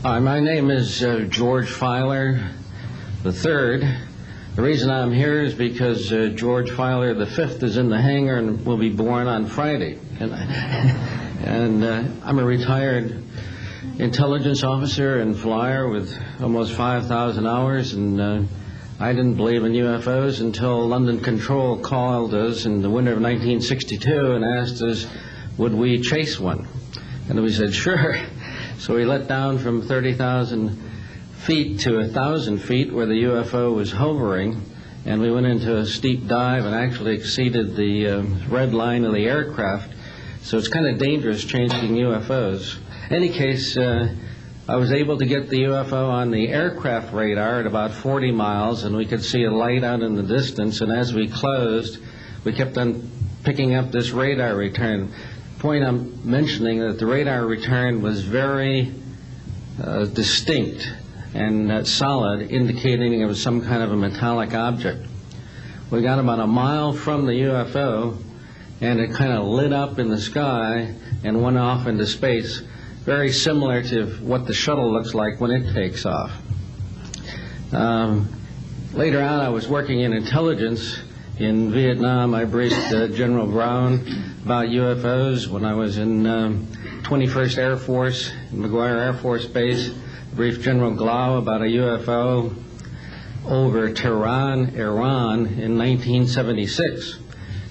My name is George Filer III. The reason I'm here is because George Filer V is in the hangar and will be born on Friday. And I'm a retired intelligence officer and flyer with almost 5,000 hours, and I didn't believe in UFOs until London Control called us in the winter of 1962 and asked us, would we chase one? And we said, sure. So we let down from 30,000 feet to 1,000 feet where the UFO was hovering, and we went into a steep dive and actually exceeded the red line of the aircraft. So it's kind of dangerous chasing UFOs. In any case, I was able to get the UFO on the aircraft radar at about 40 miles, and we could see a light out in the distance, and as we closed, we kept on picking up this radar return. Point I'm mentioning that the radar return was very distinct and solid, indicating it was some kind of a metallic object. We got about a mile from the UFO, and it kind of lit up in the sky and went off into space, very similar to what the shuttle looks like when it takes off. Later on, I was working in intelligence in Vietnam. I briefed General Brown about UFOs when I was in 21st Air Force, McGuire Air Force Base. Briefed General Glau about a UFO over Tehran, Iran in 1976.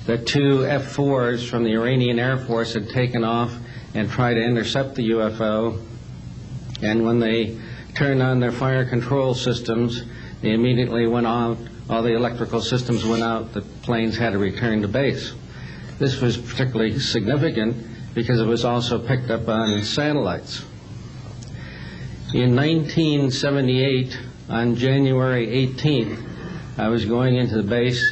That two F-4s from the Iranian Air Force had taken off and tried to intercept the UFO. And when they turned on their fire control systems, they immediately went out. All the electrical systems went out. The planes had to return to base. This was particularly significant because it was also picked up on satellites. In 1978, on January 18th, I was going into the base.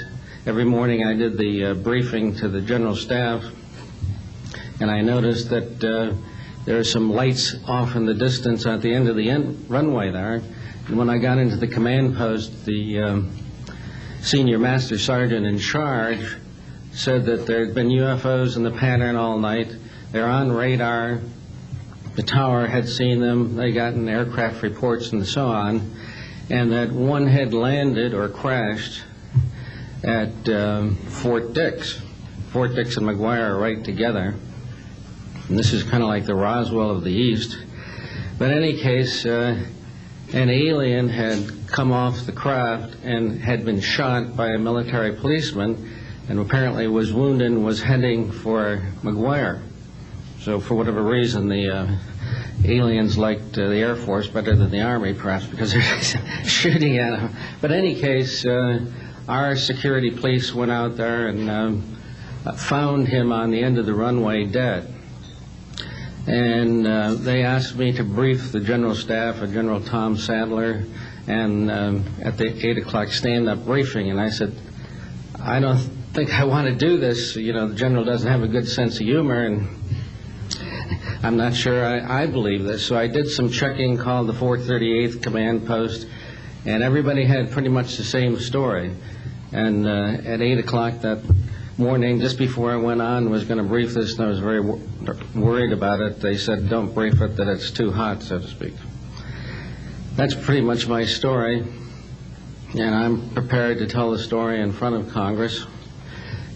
Every morning I did the briefing to the general staff, and I noticed that there are some lights off in the distance at the end of the runway there. And when I got into the command post, the senior master sergeant in charge said that there had been UFOs in the pattern all night. They're on radar. The tower had seen them. They gotten aircraft reports and so on. And that one had landed or crashed at Fort Dix. Fort Dix and McGuire are right together. And this is kind of like the Roswell of the East. But in any case, an alien had come off the craft and had been shot by a military policeman, and apparently was wounded and was heading for McGuire. So for whatever reason, the aliens liked the Air Force better than the Army, perhaps because they're shooting at them. But in any case, our security police went out there and found him on the end of the runway dead. And they asked me to brief the general staff, General Tom Sadler, and at the 8 o'clock stand-up briefing. And I said, I don't think I want to do this. You know, the general doesn't have a good sense of humor, and I'm not sure I believe this. So I did some checking, called the 438th Command Post, and everybody had pretty much the same story. And at 8 o'clock that morning, just before I went on, was going to brief this, and I was very worried about it. They said, don't brief it, that it's too hot, so to speak. That's pretty much my story, and I'm prepared to tell the story in front of Congress,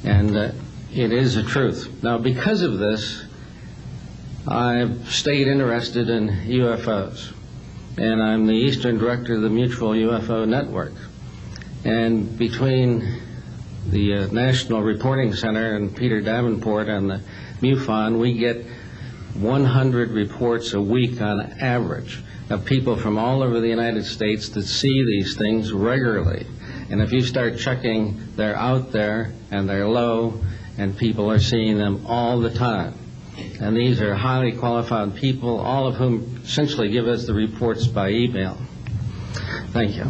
and it is the truth. Now, because of this, I've stayed interested in UFOs, and I'm the Eastern Director of the Mutual UFO Network. And between the National Reporting Center and Peter Davenport and the MUFON, we get 100 reports a week on average of people from all over the United States that see these things regularly. And if you start checking, they're out there and they're low, and people are seeing them all the time. And these are highly qualified people, all of whom essentially give us the reports by email. Thank you.